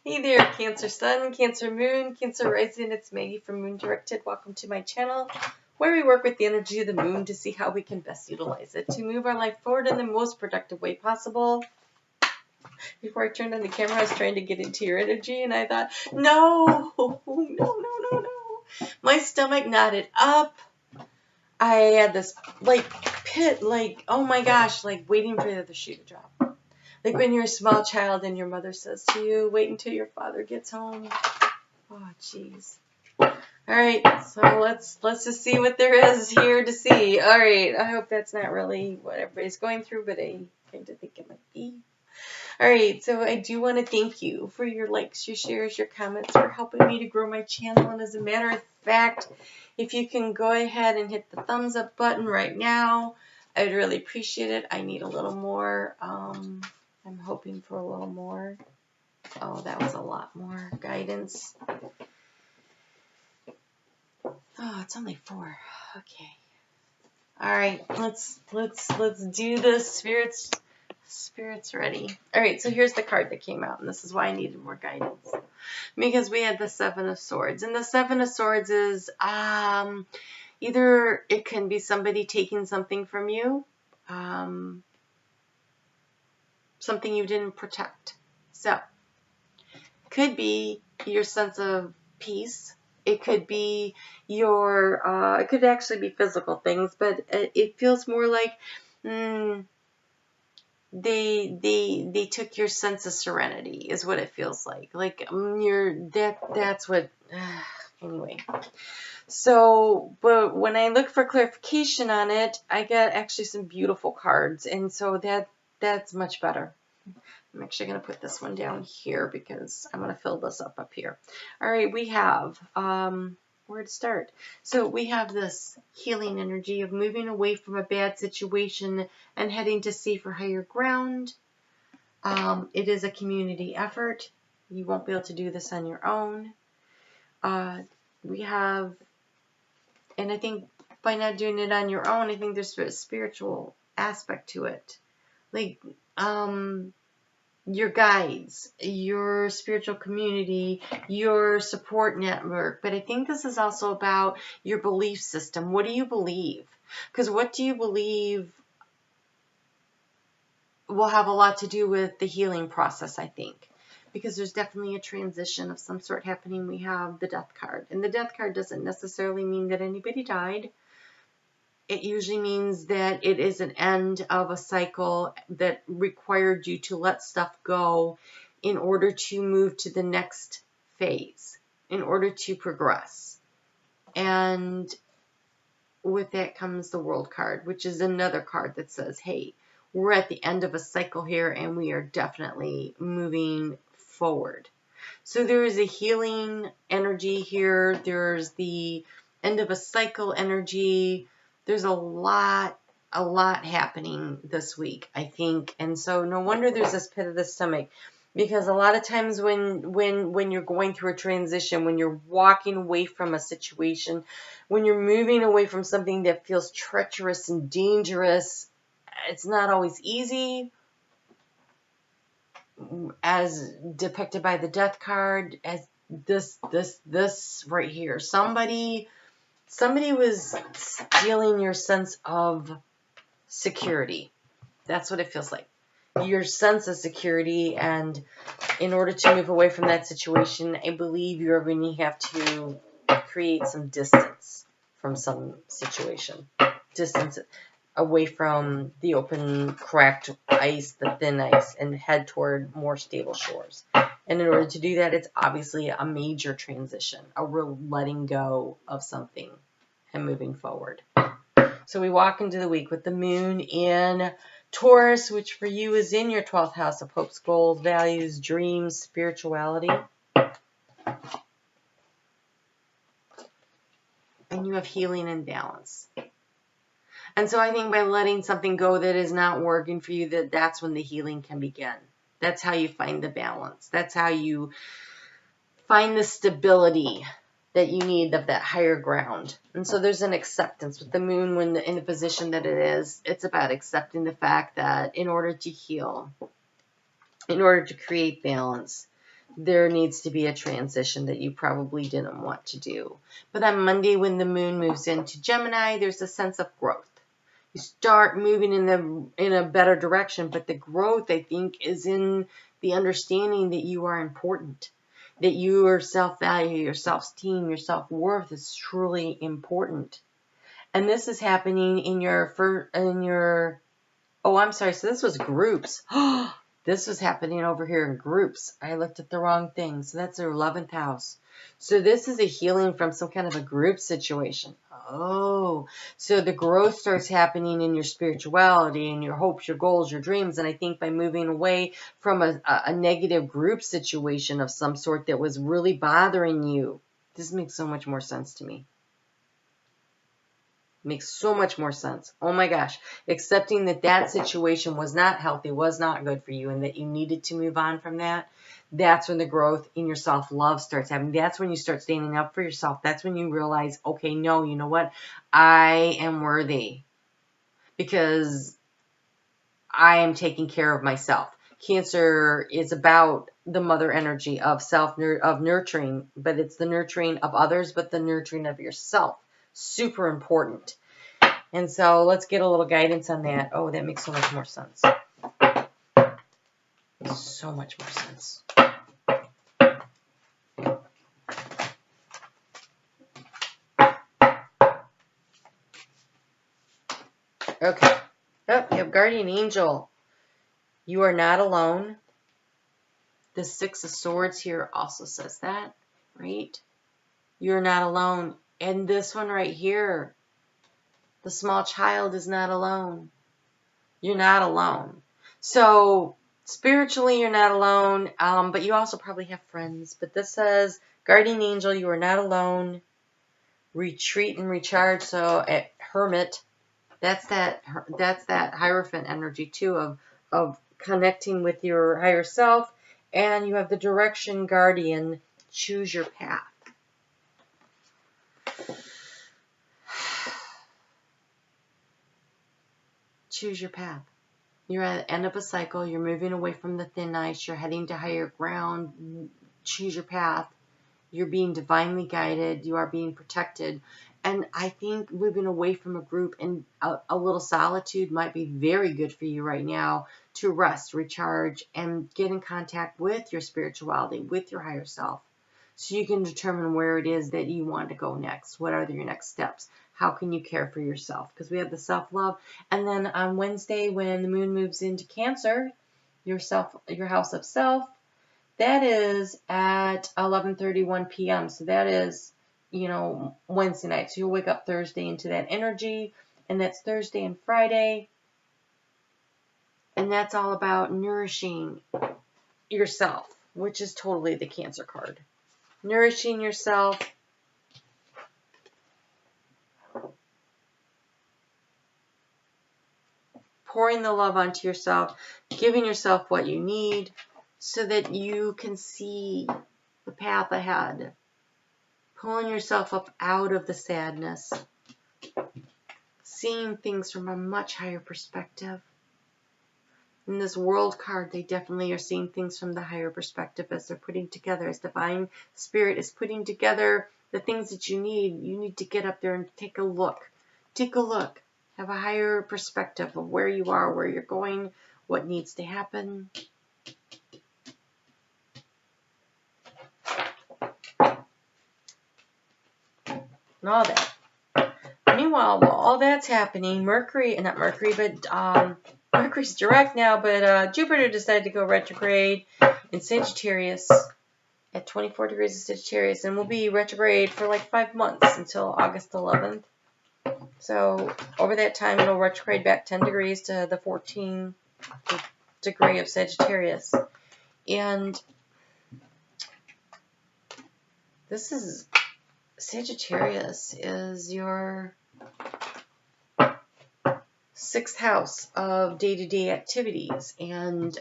Hey there, Cancer Sun, Cancer Moon, Cancer Rising. It's Maggie from Moon Directed. Welcome to my channel, where we work with the energy of the moon to see how we can best utilize it to move our life forward in the most productive way possible. Before I turned on the camera, I was trying to get into your energy, and I thought, no. My stomach knotted up. I had this, pit, oh my gosh, waiting for the other shoe to drop. Like when you're a small child and your mother says to you, wait until your father gets home. Oh, jeez. All right, so let's just see what there is here to see. All right, I hope that's not really what everybody's going through, but I kind of think it might be. All right, so I do want to thank you for your likes, your shares, your comments, for helping me to grow my channel. And as a matter of fact, if you can go ahead and hit the thumbs up button right now, I'd really appreciate it. I need a little more. I'm hoping for a little more. Oh, that was a lot more guidance. Oh, it's only 4. Okay. All right, let's do this. Spirits ready. All right, so here's the card that came out, and this is why I needed more guidance, because we had the 7 of Swords, and the 7 of Swords is either it can be somebody taking something from you, something you didn't protect. So, could be your sense of peace. It could be your, it could actually be physical things, but it feels more like they took your sense of serenity is what it feels like. Like that's what, anyway. So, but when I look for clarification on it, I got actually some beautiful cards, and so that's much better. I'm actually going to put this one down here because I'm going to fill this up here. All right, we have, where to start? So we have this healing energy of moving away from a bad situation and heading to safer, higher ground. It is a community effort. You won't be able to do this on your own. We have, and I think by not doing it on your own, I think there's a spiritual aspect to it. Like, your guides, your spiritual community, your support network. But I think this is also about your belief system. What do you believe? Because what do you believe will have a lot to do with the healing process, I think. Because there's definitely a transition of some sort happening. We have the Death card. And the Death card doesn't necessarily mean that anybody died. It usually means that it is an end of a cycle that required you to let stuff go in order to move to the next phase, in order to progress. And with that comes the World card, which is another card that says, hey, we're at the end of a cycle here and we are definitely moving forward. So there is a healing energy here. There's the end of a cycle energy. There's a lot happening this week, I think. And so no wonder there's this pit of the stomach, because a lot of times when you're going through a transition, when you're walking away from a situation, when you're moving away from something that feels treacherous and dangerous, it's not always easy, as depicted by the Death card, as this right here. Somebody was stealing your sense of security. That's what it feels like. Your sense of security, and in order to move away from that situation, I believe you're going to have to create some distance from some situation. Distance away from the open, cracked ice, the thin ice, and head toward more stable shores. And in order to do that, it's obviously a major transition, a real letting go of something and moving forward. So we walk into the week with the moon in Taurus, which for you is in your 12th house of hopes, goals, values, dreams, spirituality. And you have healing and balance. And so I think by letting something go that is not working for you, that's when the healing can begin. That's how you find the balance. That's how you find the stability that you need of that higher ground. And so there's an acceptance with the moon when in the position that it is. It's about accepting the fact that in order to heal, in order to create balance, there needs to be a transition that you probably didn't want to do. But on Monday, when the moon moves into Gemini, there's a sense of growth. You start moving in a better direction, but the growth, I think, is in the understanding that you are important, that your self-value, your self-esteem, your self-worth is truly important. And this is happening in oh, I'm sorry, so this was groups. This was happening over here in groups. I looked at the wrong thing. So that's their 11th house. So this is a healing from some kind of a group situation. Oh, so the growth starts happening in your spirituality and your hopes, your goals, your dreams. And I think by moving away from a negative group situation of some sort that was really bothering you, this makes so much more sense to me. Makes so much more sense. Oh my gosh. Accepting that that situation was not healthy, was not good for you, and that you needed to move on from that. That's when the growth in your self-love starts happening. That's when you start standing up for yourself. That's when you realize, okay, no, you know what? I am worthy because I am taking care of myself. Cancer is about the mother energy of nurturing, but it's the nurturing of others, but the nurturing of yourself. Super important. And so let's get a little guidance on that. Oh, that makes so much more sense. So much more sense. Okay. Oh, you have Guardian Angel. You are not alone. The Six of Swords here also says that, right? You're not alone. And this one right here, the small child is not alone. You're not alone. So spiritually, you're not alone, but you also probably have friends. But this says, Guardian Angel, you are not alone. Retreat and recharge. So at Hermit, that's that Hierophant energy too of connecting with your higher self. And you have the Direction Guardian. Choose your path. Choose your path. You're at the end of a cycle. You're moving away from the thin ice. You're heading to higher ground. Choose your path. You're being divinely guided. You are being protected. And I think moving away from a group and a little solitude might be very good for you right now to rest, recharge, and get in contact with your spirituality, with your higher self. So you can determine where it is that you want to go next. What are your next steps? How can you care for yourself? Because we have the self-love. And then on Wednesday, when the moon moves into Cancer, your house of self, that is at 11:31 p.m. So that is, Wednesday night. So you'll wake up Thursday into that energy. And that's Thursday and Friday. And that's all about nourishing yourself, which is totally the Cancer card. Nourishing yourself. Pouring the love onto yourself. Giving yourself what you need so that you can see the path ahead. Pulling yourself up out of the sadness. Seeing things from a much higher perspective. In this World card, they definitely are seeing things from the higher perspective as they're putting together, as Divine Spirit is putting together the things that you need to get up there and take a look. Take a look. Have a higher perspective of where you are, where you're going, what needs to happen. And all that. Meanwhile, while all that's happening, Mercury's direct now, but Jupiter decided to go retrograde in Sagittarius at 24 degrees of Sagittarius, and will be retrograde for like 5 months until August 11th. So over that time, it'll retrograde back 10 degrees to the 14th degree of Sagittarius. And this is, Sagittarius is your 6th house of day-to-day activities and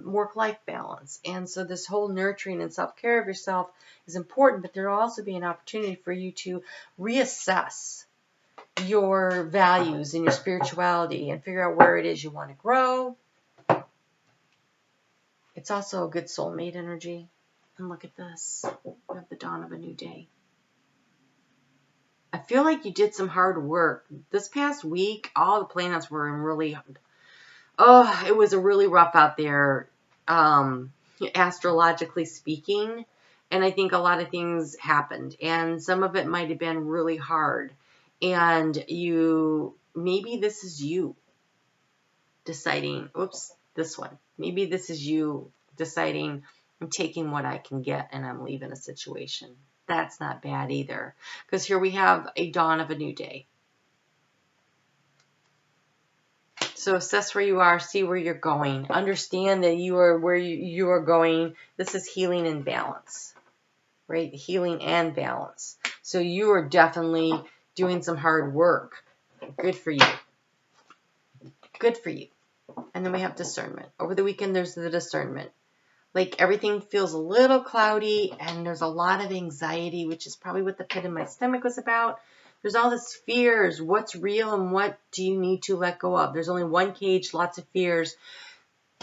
work-life balance. And so this whole nurturing and self-care of yourself is important, but there will also be an opportunity for you to reassess your values and your spirituality and figure out where it is you want to grow. It's also a good soulmate energy. And look at this. We have the dawn of a new day. I feel like you did some hard work. This past week, all the planets were in really, it was a really rough out there, astrologically speaking. And I think a lot of things happened. And some of it might have been really hard. And maybe this is you deciding, this one. Maybe this is you deciding, I'm taking what I can get and I'm leaving a situation. That's not bad either. Because here we have a dawn of a new day. So assess where you are, see where you're going. Understand that you are where you are going. This is healing and balance, right? Healing and balance. So you are definitely doing some hard work. Good for you. Good for you. And then we have discernment. Over the weekend, there's the discernment. Like everything feels a little cloudy and there's a lot of anxiety, which is probably what the pit in my stomach was about. There's all this fears. What's real and what do you need to let go of? There's only one cage, lots of fears.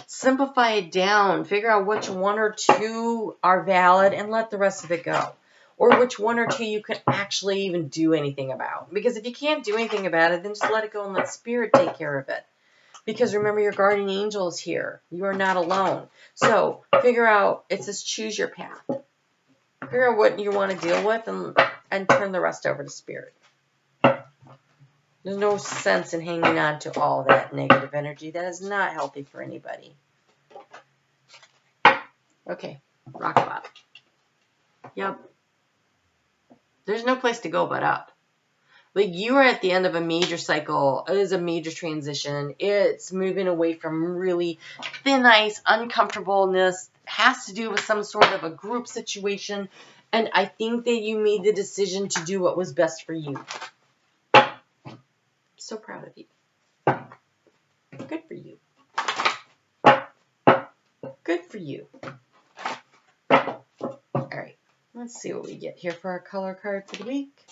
Simplify it down. Figure out which one or two are valid and let the rest of it go. Or which one or two you can actually even do anything about. Because if you can't do anything about it, then just let it go and let spirit take care of it. Because remember, your guardian angel is here. You are not alone. So figure out, it says choose your path. Figure out what you want to deal with and turn the rest over to spirit. There's no sense in hanging on to all that negative energy. That is not healthy for anybody. Okay, rock bottom. Yep. There's no place to go but up. Like you are at the end of a major cycle. It is a major transition. It's moving away from really thin ice, uncomfortableness. Has to do with some sort of a group situation. And I think that you made the decision to do what was best for you. I'm so proud of you. Good for you. Good for you. All right. Let's see what we get here for our color card for the week.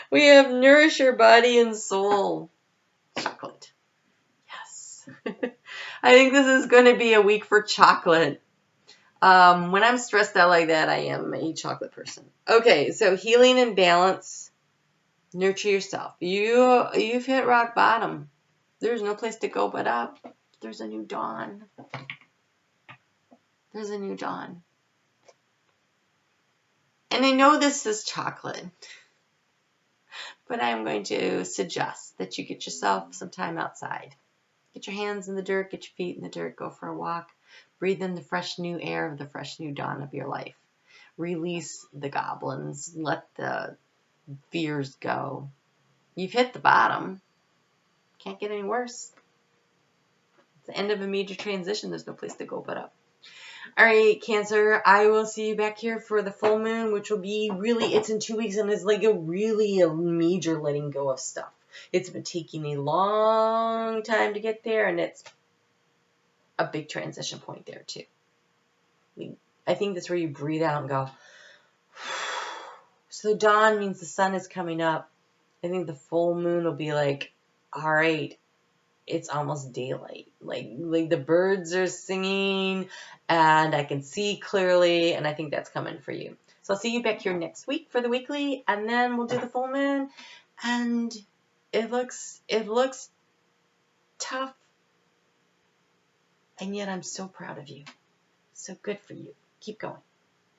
We have nourish your body and soul. Chocolate. Yes. I think this is going to be a week for chocolate. When I'm stressed out like that, I am a chocolate person. Okay, so healing and balance. Nurture yourself. You've hit rock bottom. There's no place to go but up. There's a new dawn. There's a new dawn. And I know this is chocolate, but I'm going to suggest that you get yourself some time outside. Get your hands in the dirt, get your feet in the dirt, go for a walk. Breathe in the fresh new air of the fresh new dawn of your life. Release the goblins. Let the fears go. You've hit the bottom. Can't get any worse. It's the end of a major transition. There's no place to go but up. All right, Cancer, I will see you back here for the full moon, which will be it's in 2 weeks, and it's like a major letting go of stuff. It's been taking a long time to get there, and it's a big transition point there, too. I think that's where you breathe out and go. So dawn means the sun is coming up. I think the full moon will be like, all right, it's almost daylight. Like the birds are singing and I can see clearly, and I think that's coming for you. So I'll see you back here next week for the weekly, and then we'll do the full moon. And it looks tough, and yet I'm so proud of you. So good for you. Keep going,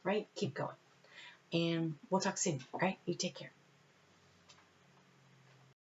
right? Keep going. And we'll talk soon, all right? You take care.